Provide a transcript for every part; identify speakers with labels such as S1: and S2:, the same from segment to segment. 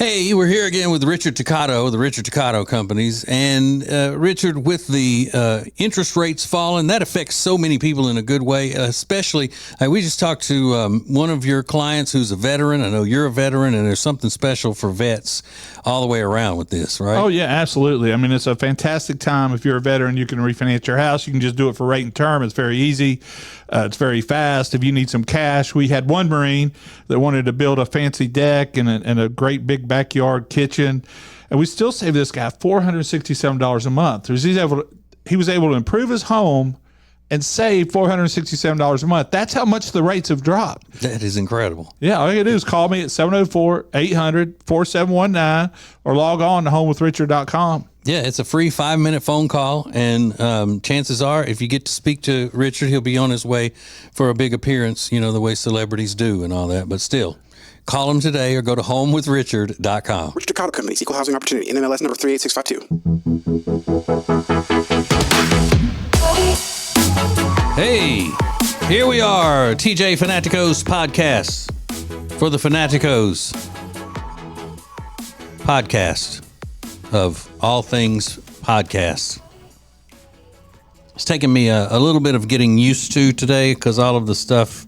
S1: Hey, we're here again with Richard Ticcato, the Richard Ticcato Companies. And Richard, with the interest rates falling, that affects so many people in a good way, especially, we just talked to one of your clients who's a veteran. I know you're a veteran, and there's something special for vets all the way around with this, right?
S2: Oh, yeah, absolutely. I mean, it's a fantastic time. If you're a veteran, you can refinance your house. You can just do it for rate and term. It's very easy. It's very fast. If you need some cash, we had one Marine that wanted to build a fancy deck and a great big backyard kitchen, and we still saved this guy $467 a month. He was able to improve his home and save $467 a month. That's how much the rates have dropped.
S1: That is incredible.
S2: Yeah, all you gotta do is call me at 704-800-4719 or log on to homewithrichard.com.
S1: Yeah, it's a free 5-minute phone call, and chances are, if you get to speak to Richard, he'll be on his way for a big appearance, you know, the way celebrities do and all that. But still, call him today or go to homewithrichard.com.
S3: Richard Ticcato Companies, Equal Housing Opportunity, NMLS number 38652.
S1: Hey, here we are, TJ Fanatico's podcast for the Fanaticos podcast of all things podcasts. It's taken me a little bit of getting used to today because all of the stuff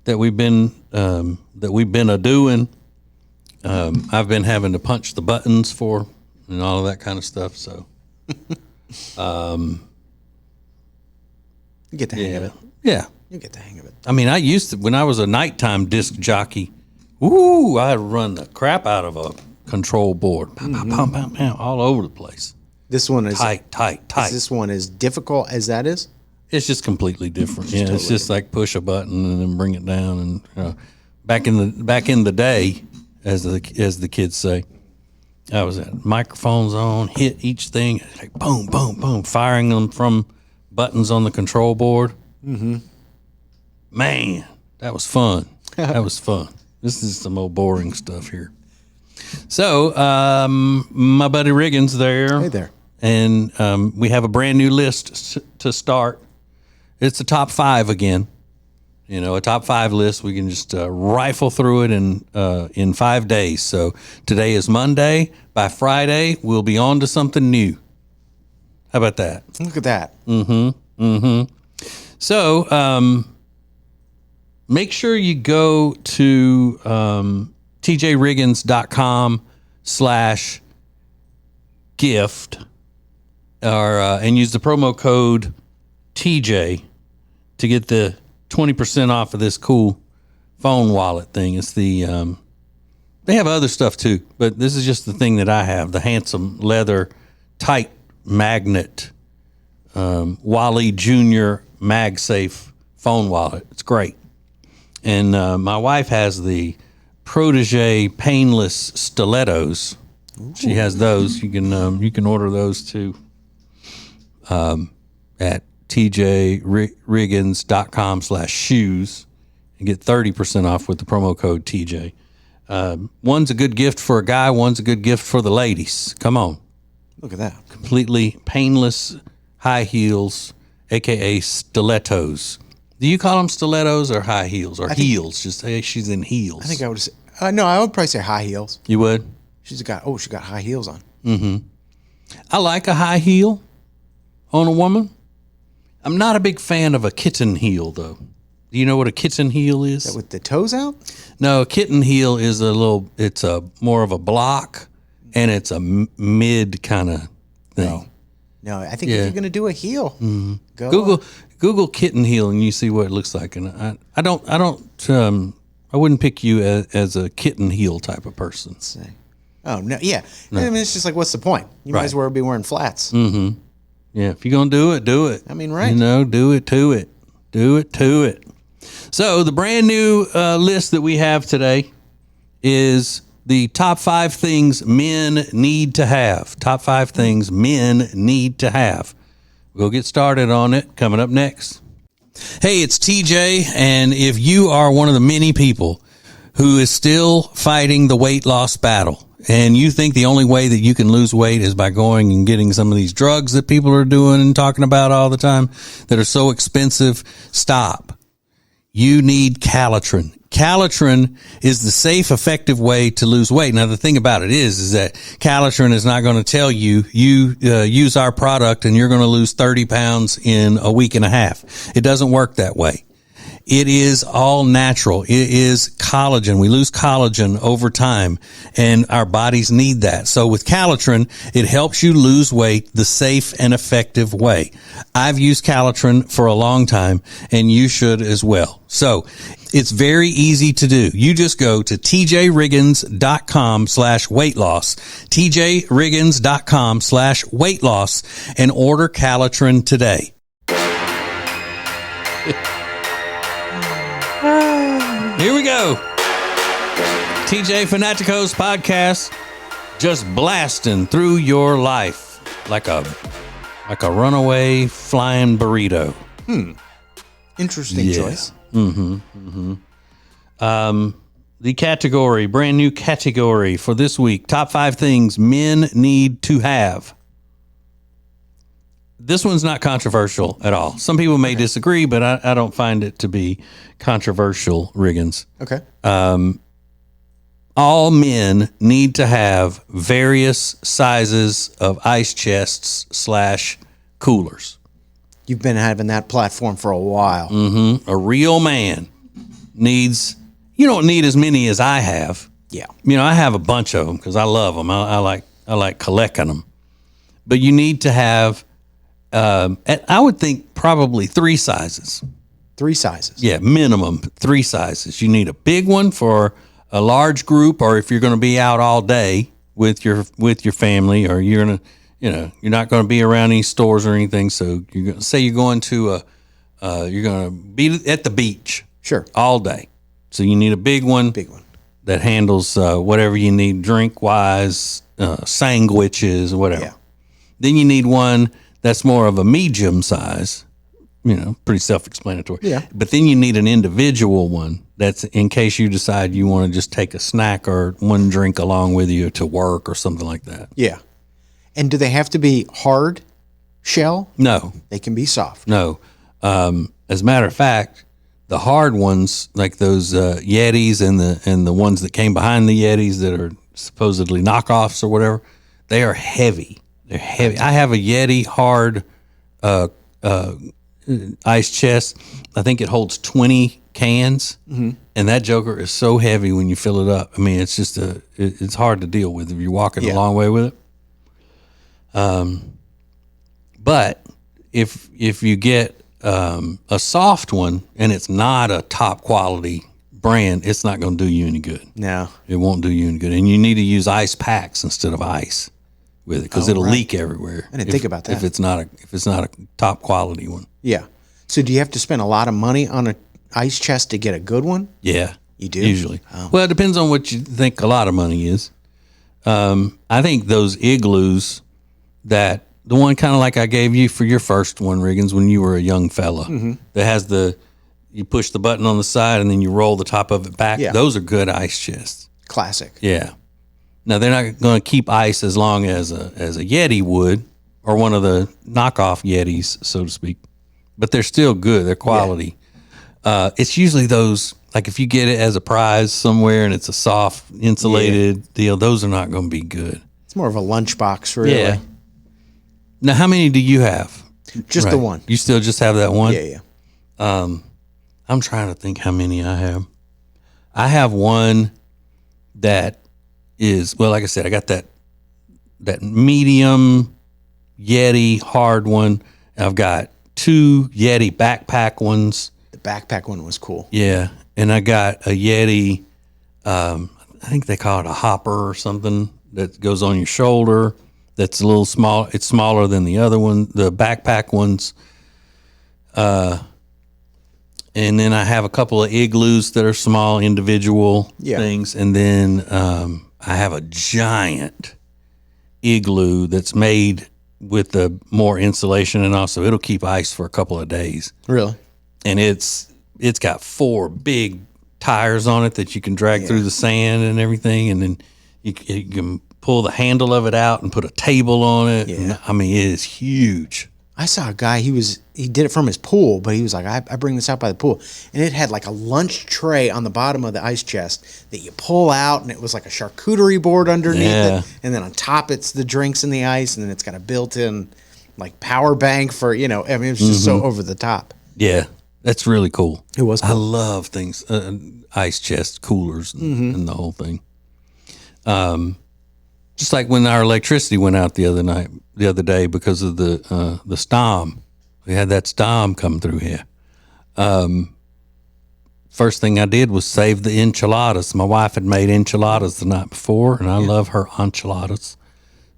S1: that we've been a-doing, I've been having to punch the buttons for and all of that kind of stuff. So,
S4: You get the hang of it.
S1: Yeah.
S4: You get the hang of it.
S1: I mean, I used to, when I was a nighttime disc jockey, I'd run the crap out of a control board. Pow, pow, pow, pow, pow, all over the place.
S4: This one is
S1: tight.
S4: Is this one as difficult as that is?
S1: It's just completely different. Yeah, it's just like push a button and then bring it down. And back in the day, as the kids say, I was at microphones on, hit each thing, like boom, boom, boom, firing them from buttons on the control board. Mm-hmm. Man, that was fun. That was fun. This is some old boring stuff here. So, my buddy Riggins there.
S4: Hey there.
S1: And we have a brand new list to start. It's the top 5 again. You know, a top 5 list. We can just rifle through it in 5 days. So today is Monday. By Friday, we'll be on to something new. How about that?
S4: Look at that.
S1: So, make sure you go to tjriggins.com/gift and use the promo code TJ to get the 20% off of this cool phone wallet thing. It's the they have other stuff too, but this is just the thing that I have, the handsome leather tight magnet Wally Jr. MagSafe phone wallet. It's great. And my wife has the Protege painless stilettos. Ooh. She has those. You can order those too at tjriggins.com/shoes and get 30% off with the promo code TJ. One's a good gift for a guy. One's a good gift for the ladies. Come on.
S4: Look at that.
S1: Completely painless high heels, a.k.a. stilettos. Do you call them stilettos or high heels or heels? Just say she's in heels.
S4: I think I would say, no, I would probably say high heels.
S1: You would?
S4: She got high heels on.
S1: Mm-hmm. I like a high heel on a woman. I'm not a big fan of a kitten heel, though. Do you know what a kitten heel is?
S4: Is that with the toes out?
S1: No, a kitten heel is it's a more of a block, and it's a mid kind of thing.
S4: No, I think if you're going to do a heel,
S1: Google kitten heel and you see what it looks like. And I wouldn't pick you as a kitten heel type of person.
S4: Let's see. Oh no, yeah. No. I mean, it's just like, what's the point? You might as well be wearing flats.
S1: Mm-hmm. Yeah, if you're gonna do it.
S4: I mean, right?
S1: You know, do it to it. So the brand new list that we have today is the top 5 things men need to have. Top 5 things men need to have. We'll get started on it coming up next. Hey, it's TJ, and if you are one of the many people who is still fighting the weight loss battle, and you think the only way that you can lose weight is by going and getting some of these drugs that people are doing and talking about all the time that are so expensive, stop. You need Calotren. Calotren is the safe, effective way to lose weight. Now, the thing about it is that Calotren is not going to tell you, use our product and you're going to lose 30 pounds in a week and a half. It doesn't work that way. It is all natural. It is collagen. We lose collagen over time, and our bodies need that. So with Calotren, it helps you lose weight the safe and effective way. I've used Calotren for a long time, and you should as well. So it's very easy to do. You just go to tjriggins.com/weight loss, tjriggins.com/weight loss, and order Calotren today. Here we go. TJ Fanatico's podcast, just blasting through your life like a runaway flying burrito.
S4: Interesting choice.
S1: The category, brand new category for this week, top 5 things men need to have. This one's not controversial at all. Some people may disagree, but I don't find it to be controversial, Riggins.
S4: Okay.
S1: All men need to have various sizes of ice chests / coolers.
S4: You've been having that platform for a while.
S1: A real man needs, you don't need as many as I have.
S4: Yeah.
S1: You know, I have a bunch of them because I love them. I like collecting them. But you need to have, I would think probably 3 sizes.
S4: 3 sizes.
S1: Yeah, minimum 3 sizes. You need a big one for a large group, or if you're going to be out all day with your family, or you're gonna, you're not going to be around any stores or anything. So you're going to say you're going to you're going to be at the beach,
S4: Sure.
S1: all day. So you need a big one.
S4: Big one.
S1: That handles whatever you need, drink wise, sandwiches, whatever.
S4: Yeah.
S1: Then you need one that's more of a medium size, pretty self-explanatory.
S4: Yeah.
S1: But then you need an individual one that's in case you decide you want to just take a snack or one drink along with you to work or something like that.
S4: Yeah. And do they have to be hard shell?
S1: No,
S4: They can be soft.
S1: no. As a matter of fact, the hard ones, like those Yetis and the ones that came behind the Yetis that are supposedly knockoffs or whatever, they are heavy. They're heavy. I have a Yeti hard ice chest. I think it holds 20 cans, and that joker is so heavy when you fill it up. I mean, it's just it's hard to deal with if you're walking a long way with it. But if you get a soft one and it's not a top quality brand, it's not going to do you any good.
S4: No.
S1: It won't do you any good, and you need to use ice packs instead of ice with it because it'll leak everywhere.
S4: I didn't think about that.
S1: If it's not a top quality one.
S4: Yeah. So do you have to spend a lot of money on an ice chest to get a good one?
S1: Yeah,
S4: You do?
S1: usually.
S4: Oh.
S1: Well, it depends on what you think a lot of money is. I think those igloos, that the one kind of like I gave you for your first one, Riggins, when you were a young fella, that has you push the button on the side and then you roll the top of it back.
S4: Yeah.
S1: Those are good ice chests.
S4: Classic.
S1: Yeah. Now they're not going to keep ice as long as a Yeti would, or one of the knockoff Yetis, so to speak. But they're still good. They're quality. It's usually those, like if you get it as a prize somewhere and it's a soft insulated deal, those are not going to be good.
S4: It's more of a lunchbox, really.
S1: Yeah. Now, how many do you have?
S4: Just the
S1: Right.
S4: one.
S1: You still just have that one?
S4: Yeah.
S1: I'm trying to think how many I have. I have one that is, well, like I said, I got that medium Yeti hard one. I've got 2 Yeti backpack ones.
S4: The backpack one was cool.
S1: Yeah. And I got a Yeti, I think they call it a hopper or something, that goes on your shoulder. That's a little small. It's smaller than the other one, the backpack ones. And then I have a couple of igloos that are small individual things. And then I have a giant igloo that's made with the more insulation, and also it'll keep ice for a couple of days.
S4: Really?
S1: And it's got 4 big tires on it that you can drag through the sand and everything. And then you can pull the handle of it out and put a table on it.
S4: Yeah.
S1: And, I mean, it is huge.
S4: I saw a guy, he did it from his pool, but he was like, I bring this out by the pool. And it had like a lunch tray on the bottom of the ice chest that you pull out, and it was like a charcuterie board underneath it. And then on top, it's the drinks and the ice, and then it's got a built-in like power bank for, I mean, it was just so over the top.
S1: Yeah, that's really cool.
S4: It was cool.
S1: I love things, ice chest, coolers, and the whole thing. Just like when our electricity went out the other day because of the storm. We had that storm come through here. First thing I did was save the enchiladas. My wife had made enchiladas the night before, and I love her enchiladas.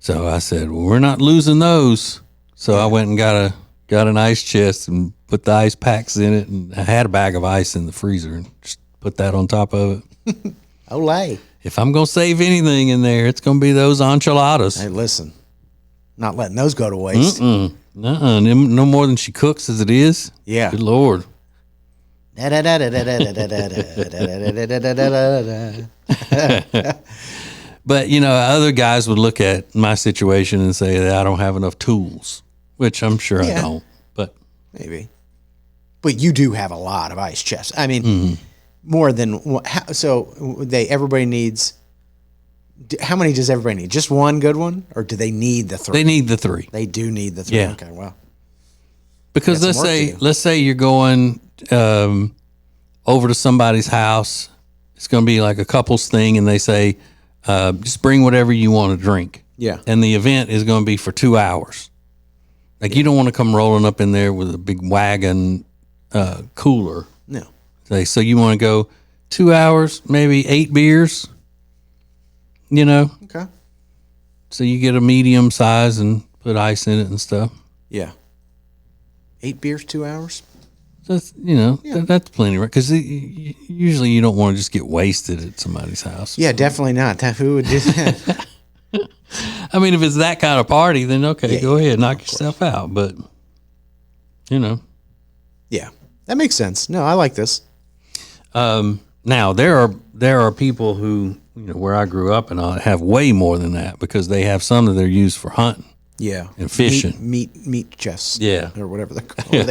S1: So I said, well, we're not losing those. So I went and got an ice chest and put the ice packs in it, and I had a bag of ice in the freezer and just put that on top of it.
S4: Olay.
S1: If I'm going to save anything in there, it's going to be those enchiladas.
S4: Hey, listen, not letting those go to waste.
S1: No more than she cooks as it is.
S4: Yeah.
S1: Good Lord. But, other guys would look at my situation and say that I don't have enough tools, which I'm sure I don't. But
S4: maybe. But you do have a lot of ice chests. I mean, more than everybody needs. How many does everybody need? Just one good one, or do they need the 3?
S1: They need the 3.
S4: They do need the 3.
S1: Yeah.
S4: Okay, well.
S1: Because let's say you're going over to somebody's house. It's going to be like a couples thing, and they say, just bring whatever you want to drink.
S4: Yeah.
S1: And the event is going to be for 2 hours. Like you don't want to come rolling up in there with a big wagon cooler.
S4: No.
S1: So you want to go 2 hours, maybe 8 beers,
S4: Okay.
S1: So you get a medium size and put ice in it and stuff.
S4: Yeah. 8 beers, 2 hours?
S1: That's, that's plenty, right? Because usually you don't want to just get wasted at somebody's house.
S4: Yeah, definitely not. Who would do that?
S1: I mean, if it's that kind of party, then okay, go ahead, knock yourself out. But,
S4: Yeah, that makes sense. No, I like this.
S1: Now there are people who where I grew up and all have way more than that because they have some that they're used for hunting.
S4: Yeah,
S1: and fishing.
S4: Meat chests.
S1: Yeah,
S4: or whatever they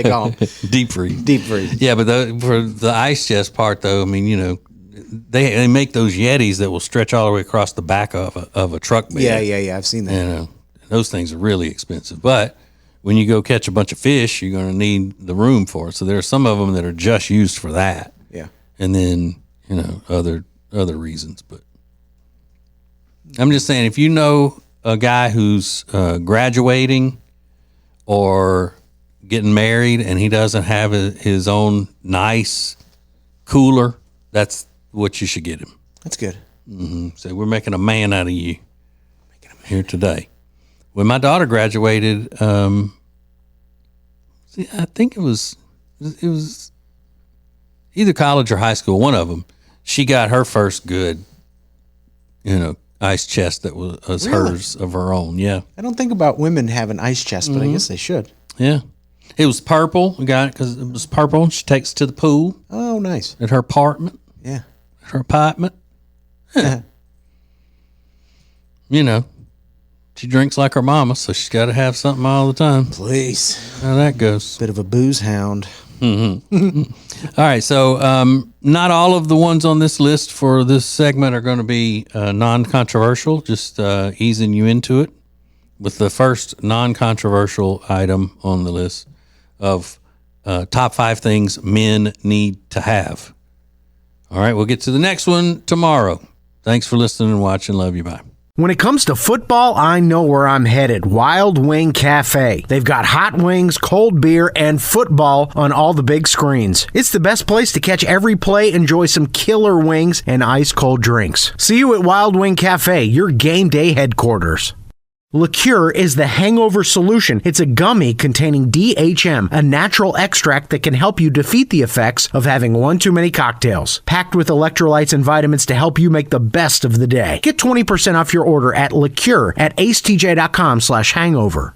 S4: call them.
S1: Deep freeze.
S4: Deep freeze.
S1: Yeah, but for the ice chest part though, I mean they make those Yetis that will stretch all the way across the back of a truck bed.
S4: Yeah. I've seen that.
S1: Those things are really expensive, but when you go catch a bunch of fish, you're going to need the room for it. So there are some of them that are just used for that.
S4: Yeah.
S1: And then, other reasons. But I'm just saying, if you know a guy who's graduating or getting married and he doesn't have his own nice cooler, that's what you should get him.
S4: That's good.
S1: So we're making a man out of you here today. When my daughter graduated, I think it was either college or high school, one of them. She got her first good, ice chest that was hers of her own. Yeah.
S4: I don't think about women having ice chests, but I guess they should.
S1: Yeah. It was purple. We got it because it was purple. She takes it to the pool.
S4: Oh, nice.
S1: At her apartment.
S4: Yeah.
S1: Her apartment. Yeah. She drinks like her mama, so she's got to have something all the time.
S4: Please.
S1: How that goes.
S4: Bit of a booze hound.
S1: All right, so not all of the ones on this list for this segment are going to be non-controversial, just easing you into it with the first non-controversial item on the list of top 5 things men need to have. All right, we'll get to the next one tomorrow. Thanks for listening and watching. Love you. Bye.
S5: When it comes to football, I know where I'm headed. Wild Wing Cafe. They've got hot wings, cold beer, and football on all the big screens. It's the best place to catch every play, enjoy some killer wings, and ice-cold drinks. See you at Wild Wing Cafe, your game day headquarters. Liqueur is the hangover solution. It's a gummy containing DHM, a natural extract that can help you defeat the effects of having one too many cocktails. Packed with electrolytes and vitamins to help you make the best of the day. Get 20% off your order at liqueur at acetj.com/hangover.